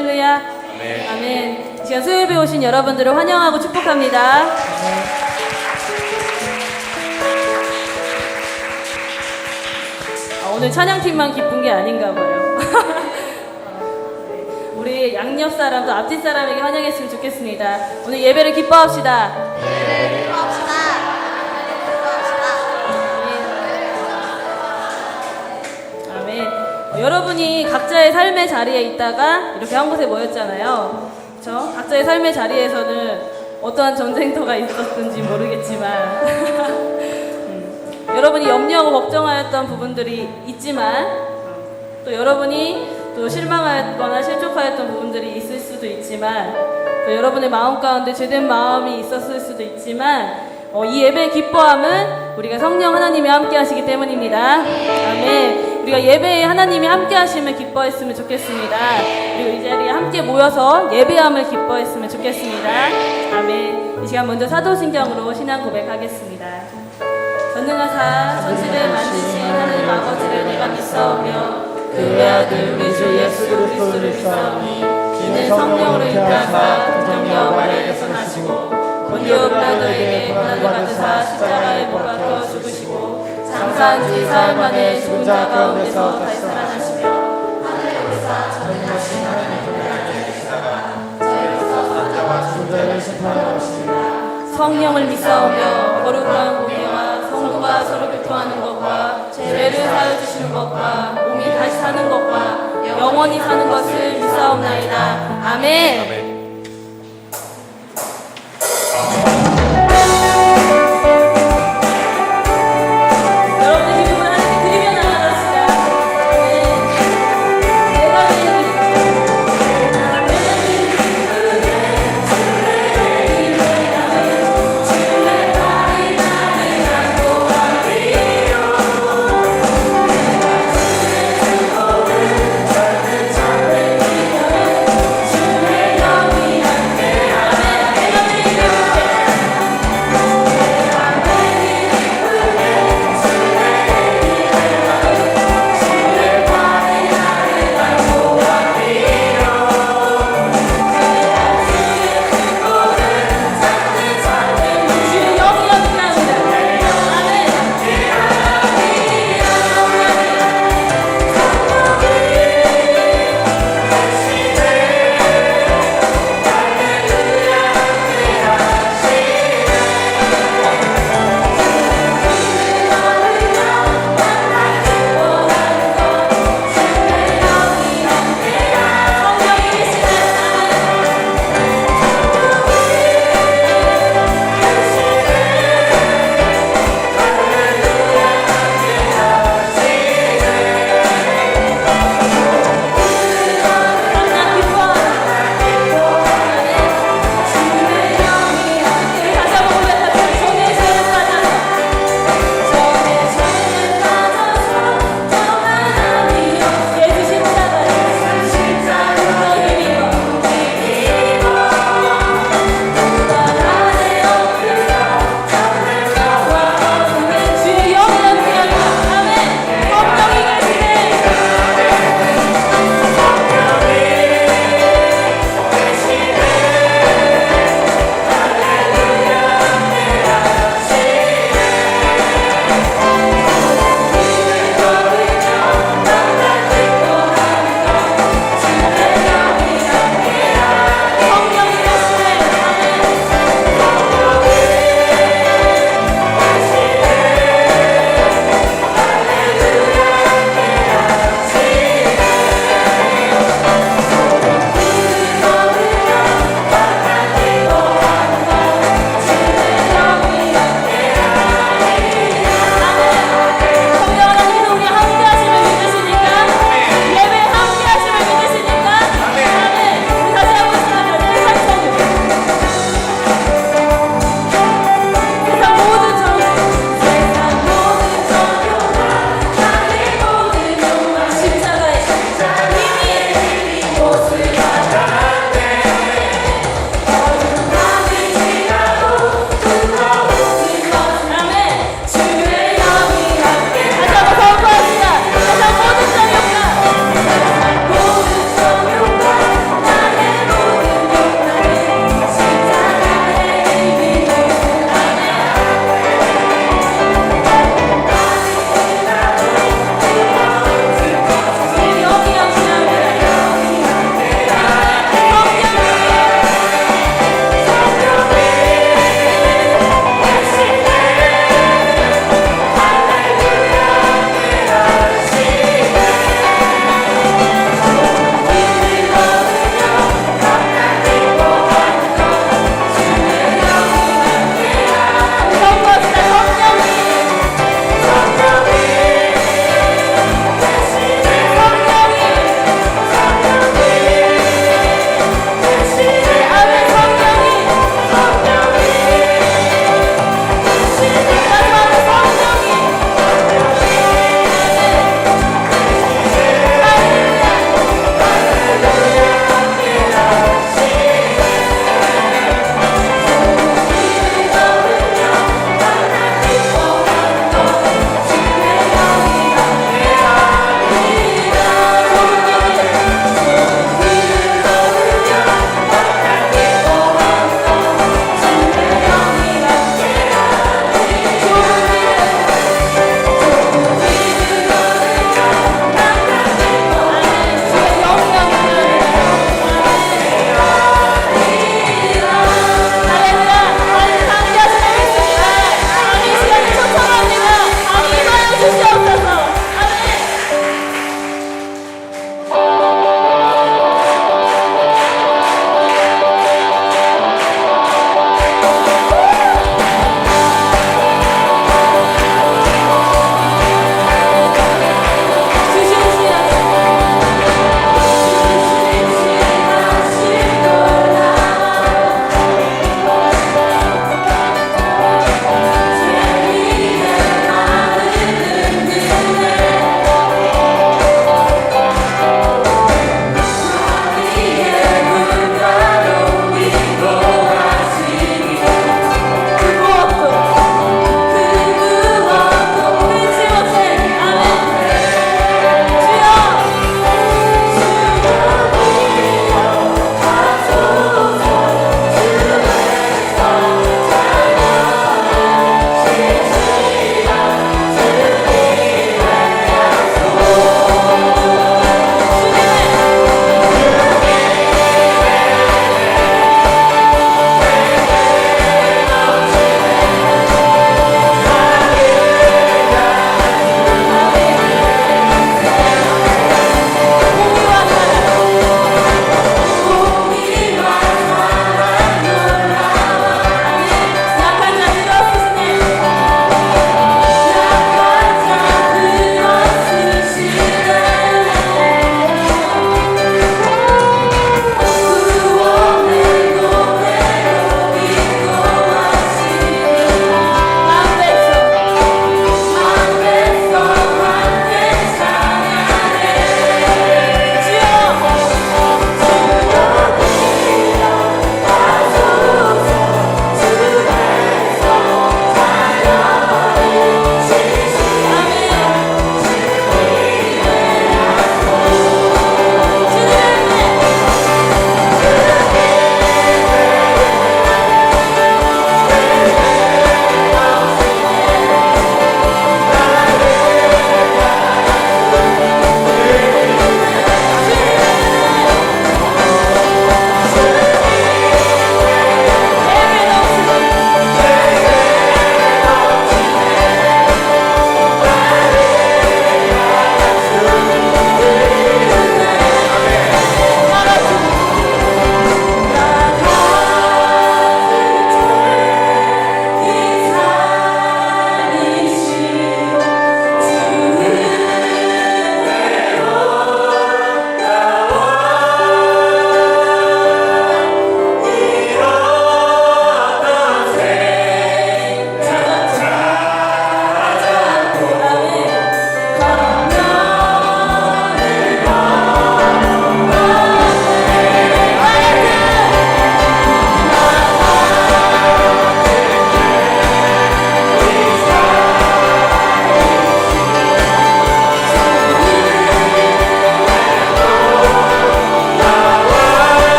할렐루야. 아멘. 아멘. 이 시간 수요일에 오신 여러분들을 환영하고 축복합니다. 오늘 찬양팀만 기쁜 게 아닌가 봐요. 우리 양옆 사람도 앞뒷 사람에게 환영했으면 좋겠습니다. 오늘 예배를 기뻐합시다. 아멘. 여러분이 각자의 삶의 자리에 있다가 이렇게 한 곳에 모였잖아요. 그렇죠? 각자의 삶의 자리에서는 어떠한 전쟁터가 있었는지 모르겠지만 여러분이 염려하고 걱정하였던 부분들이 있지만 또 여러분이 또 실망하였거나 실족하였던 부분들이 있을 수도 있지만 또 여러분의 마음 가운데 죄된 마음이 있었을 수도 있지만 이 예배의 기뻐함은 우리가 성령 하나님이 함께 하시기 때문입니다. 아멘. 우리가 예배에 하나님이 함께 하시면 기뻐했으면 좋겠습니다. 그리고 이 자리에 함께 모여서 예배함을 기뻐했으면 좋겠습니다. 아멘. 이 시간 먼저 사도신경으로 신앙 고백하겠습니다. 전능하사 천지를 만드신 하나님 아버지를 내가 믿사오며 그 외아들 우리 주 예수 그리스도를 믿사오니 이는 성령으로 잉태하사 동정녀 마리아에게서 나시고 본디오 빌라도에게 고난을 받으사 십자가에 못 박혀 죽으시고 장사한 지 사흘 만에 죽은 자 가운데서 다시 살아나시며 하늘에 오르사 전능하신 하나님의 보좌에 계시다가 저희로서 산자와 죽은 자를 심판하러 오시리라. 성령을 믿사오며 거룩한 공예와 성도가 서로 교통하는 것과 죄를 사하여 주시는 것과 몸이 다시 사는 것과 영원히 사는 것을 믿사옵나이다. 아멘. 내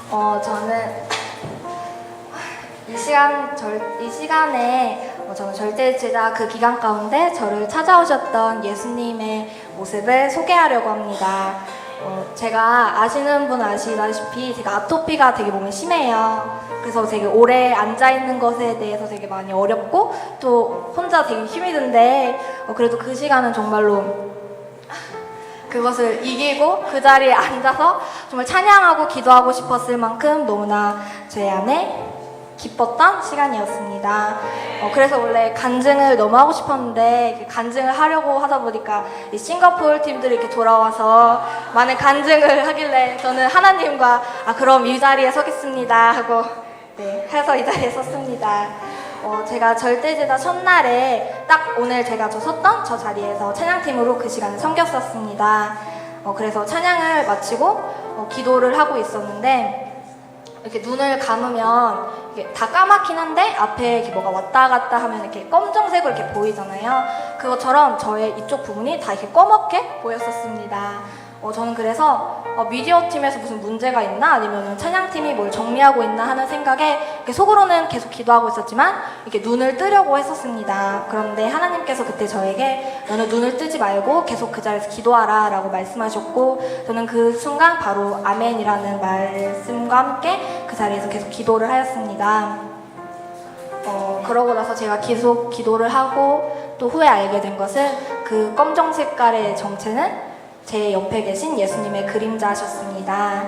저는 이 시간에 저는 절대제자 그 기간 가운데 저를 찾아오셨던 예수님의 모습을 소개하려고 합니다. 제가 아시는 분 아시다시피 제가 아토피가 되게 몸에 심해요. 그래서 되게 오래 앉아있는 것에 대해서 되게 많이 어렵고 또 혼자 되게 힘이 든데 그래도 그 시간은 정말로 그것을 이기고 그 자리에 앉아서 정말 찬양하고 기도하고 싶었을 만큼 너무나 제 안에 기뻤던 시간이었습니다. 그래서 원래 간증을 너무 하고 싶었는데 간증을 하려고 하다 보니까 이 싱가포르 팀들이 이렇게 돌아와서 많은 간증을 하길래 저는 하나님과 그럼 이 자리에 서겠습니다 하고 해서 이 자리에 섰습니다. 제가 절대제자 첫날에 딱 오늘 제가 섰던 저 자리에서 찬양팀으로 그 시간을 섬겼었습니다. 그래서 찬양을 마치고 기도를 하고 있었는데 이렇게 눈을 감으면 이게 다 까맣긴 한데 앞에 이렇게 뭐가 왔다 갔다 하면 이렇게 검정색으로 이렇게 보이잖아요. 그것처럼 저의 이쪽 부분이 다 이렇게 꺼멓게 보였었습니다. 저는 그래서 미디어 팀에서 무슨 문제가 있나 아니면 찬양팀이 뭘 정리하고 있나 하는 생각에 이렇게 속으로는 계속 기도하고 있었지만 이렇게 눈을 뜨려고 했었습니다. 그런데 하나님께서 그때 저에게 너는 눈을 뜨지 말고 계속 그 자리에서 기도하라 라고 말씀하셨고 저는 그 순간 바로 아멘이라는 말씀과 함께 그 자리에서 계속 기도를 하였습니다. 그러고 나서 제가 계속 기도를 하고 또 후에 알게 된 것은 그 검정 색깔의 정체는 제 옆에 계신 예수님의 그림자셨습니다.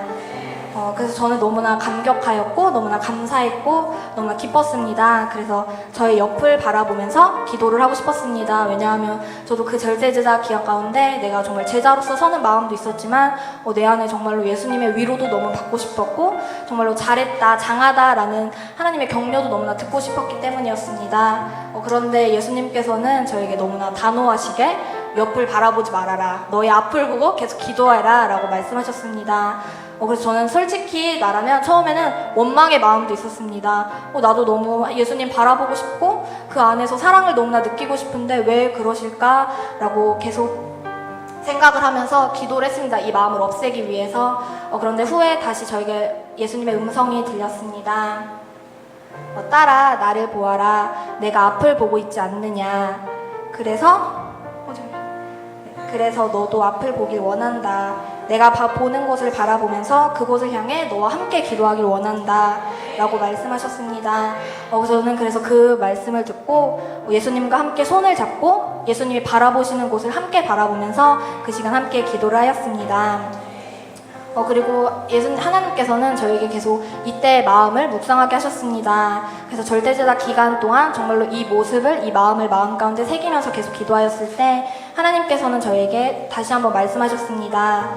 그래서 저는 너무나 감격하였고 너무나 감사했고 너무나 기뻤습니다. 그래서 저의 옆을 바라보면서 기도를 하고 싶었습니다. 왜냐하면 저도 그 절대제자 기간 가운데 내가 정말 제자로서 서는 마음도 있었지만 내 안에 정말로 예수님의 위로도 너무 받고 싶었고 정말로 잘했다, 장하다라는 하나님의 격려도 너무나 듣고 싶었기 때문이었습니다. 그런데 예수님께서는 저에게 너무나 단호하시게 옆을 바라보지 말아라. 너의 앞을 보고 계속 기도해라 라고 말씀하셨습니다. 그래서 저는 솔직히 말하면 처음에는 원망의 마음도 있었습니다. 나도 너무 예수님 바라보고 싶고 그 안에서 사랑을 너무나 느끼고 싶은데 왜 그러실까? 라고 계속 생각을 하면서 기도를 했습니다. 이 마음을 없애기 위해서. 그런데 후에 다시 저에게 예수님의 음성이 들렸습니다. 딸아, 나를 보아라. 내가 앞을 보고 있지 않느냐. 그래서 너도 앞을 보길 원한다. 내가 보는 곳을 바라보면서 그곳을 향해 너와 함께 기도하길 원한다 라고 말씀하셨습니다. 저는 그래서 그 말씀을 듣고 예수님과 함께 손을 잡고 예수님이 바라보시는 곳을 함께 바라보면서 그 시간 함께 기도를 하였습니다. 그리고 하나님께서는 저에게 계속 이때의 마음을 묵상하게 하셨습니다. 그래서 절대제자 기간 동안 정말로 이 모습을, 이 마음을 마음 가운데 새기면서 계속 기도하였을 때 하나님께서는 저에게 다시 한번 말씀하셨습니다.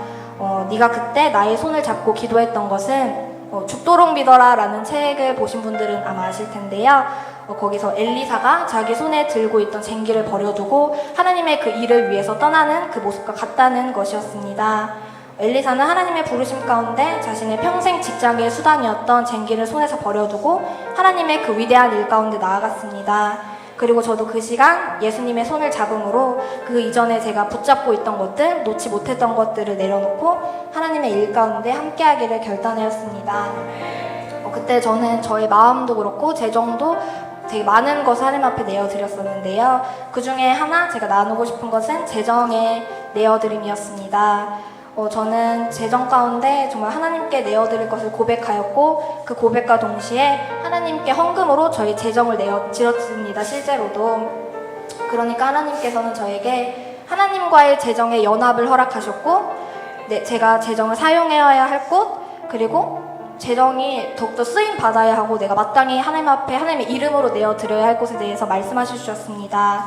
네가 그때 나의 손을 잡고 기도했던 것은 죽도록 믿어라 라는 책을 보신 분들은 아마 아실 텐데요. 거기서 엘리사가 자기 손에 들고 있던 쟁기를 버려두고 하나님의 그 일을 위해서 떠나는 그 모습과 같다는 것이었습니다. 엘리사는 하나님의 부르심 가운데 자신의 평생 직장의 수단이었던 쟁기를 손에서 버려두고 하나님의 그 위대한 일 가운데 나아갔습니다. 그리고 저도 그 시간 예수님의 손을 잡음으로 그 이전에 제가 붙잡고 있던 것들, 놓지 못했던 것들을 내려놓고 하나님의 일 가운데 함께하기를 결단하였습니다. 그때 저는 저의 마음도 그렇고 재정도 되게 많은 것을 하나님 앞에 내어드렸었는데요. 그 중에 하나 제가 나누고 싶은 것은 재정의 내어드림이었습니다. 저는 재정 가운데 정말 하나님께 내어드릴 것을 고백하였고 그 고백과 동시에 하나님께 헌금으로 저희 재정을 내어드렸습니다. 실제로도. 그러니까 하나님께서는 저에게 하나님과의 재정의 연합을 허락하셨고 제가 재정을 사용해야 할 곳 그리고 재정이 더욱더 쓰임 받아야 하고 내가 마땅히 하나님 앞에 하나님의 이름으로 내어드려야 할 곳에 대해서 말씀하셔 주셨습니다.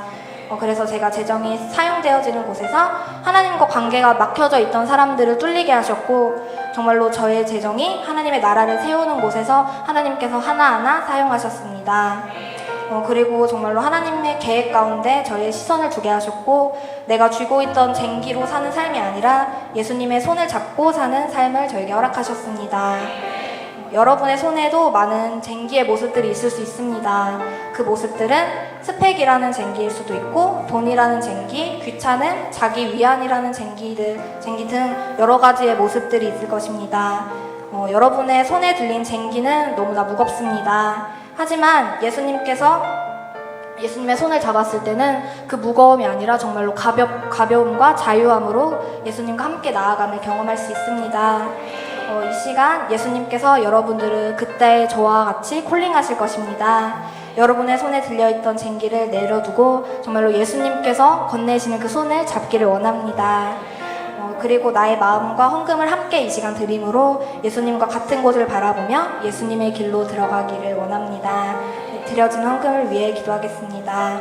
그래서 제가 재정이 사용되어지는 곳에서 하나님과 관계가 막혀져 있던 사람들을 뚫리게 하셨고 정말로 저의 재정이 하나님의 나라를 세우는 곳에서 하나님께서 하나하나 사용하셨습니다. 그리고 정말로 하나님의 계획 가운데 저의 시선을 두게 하셨고 내가 쥐고 있던 쟁기로 사는 삶이 아니라 예수님의 손을 잡고 사는 삶을 저에게 허락하셨습니다. 여러분의 손에도 많은 쟁기의 모습들이 있을 수 있습니다. 그 모습들은 스펙이라는 쟁기일 수도 있고 돈이라는 쟁기, 귀찮음, 자기 위안이라는 쟁기 등 여러 가지의 모습들이 있을 것입니다. 여러분의 손에 들린 쟁기는 너무나 무겁습니다. 하지만 예수님의 손을 잡았을 때는 그 무거움이 아니라 정말로 가벼움과 자유함으로 예수님과 함께 나아감을 경험할 수 있습니다. 이 시간 예수님께서 여러분들을 그때 저와 같이 콜링하실 것입니다. 여러분의 손에 들려있던 쟁기를 내려두고 정말로 예수님께서 건네시는 그 손을 잡기를 원합니다. 그리고 나의 마음과 헌금을 함께 이 시간 드림으로 예수님과 같은 곳을 바라보며 예수님의 길로 들어가기를 원합니다. 드려진 헌금을 위해 기도하겠습니다.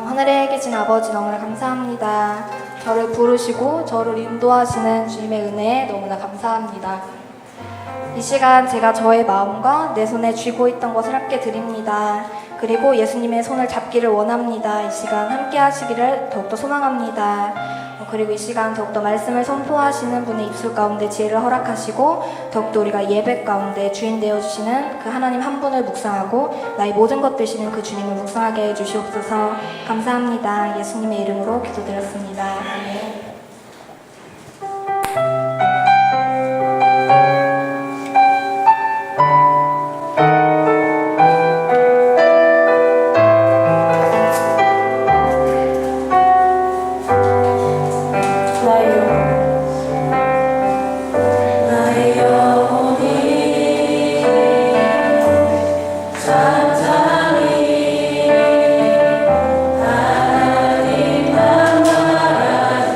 하늘에 계신 아버지 너무나 감사합니다. 저를 부르시고 저를 인도하시는 주님의 은혜에 너무나 감사합니다. 이 시간 제가 저의 마음과 내 손에 쥐고 있던 것을 함께 드립니다. 그리고 예수님의 손을 잡기를 원합니다. 이 시간 함께 하시기를 더욱더 소망합니다. 그리고 이 시간 더욱더 말씀을 선포하시는 분의 입술 가운데 지혜를 허락하시고 더욱더 우리가 예배 가운데 주인 되어주시는 그 하나님 한 분을 묵상하고 나의 모든 것 되시는 그 주님을 묵상하게 해주시옵소서. 감사합니다. 예수님의 이름으로 기도드렸습니다. 아멘. 하나님만 말하네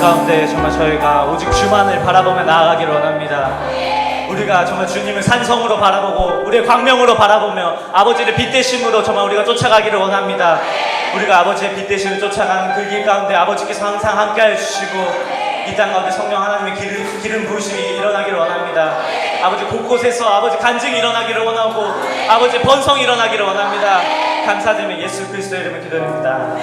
가운데 정말 저희가 오직 주만을 바라보며 나아가기를 원합니다. 우리가 정말 주님을 산성으로 바라보고 우리의 광명으로 바라보며 아버지를 빛대심으로 정말 우리가 쫓아가기를 원합니다. 우리가 아버지의 빛대심을 쫓아가는 그 길 가운데 아버지께서 항상 함께해 주시고 이 땅 가운데 성령 하나님의 기름 부으심이 일어나기를 원합니다. 아버지 곳곳에서 아버지 간증이 일어나기를 원하고 아버지 번성이 일어나기를 원합니다. 감사드리며 예수 그리스도의 이름을 기도드립니다.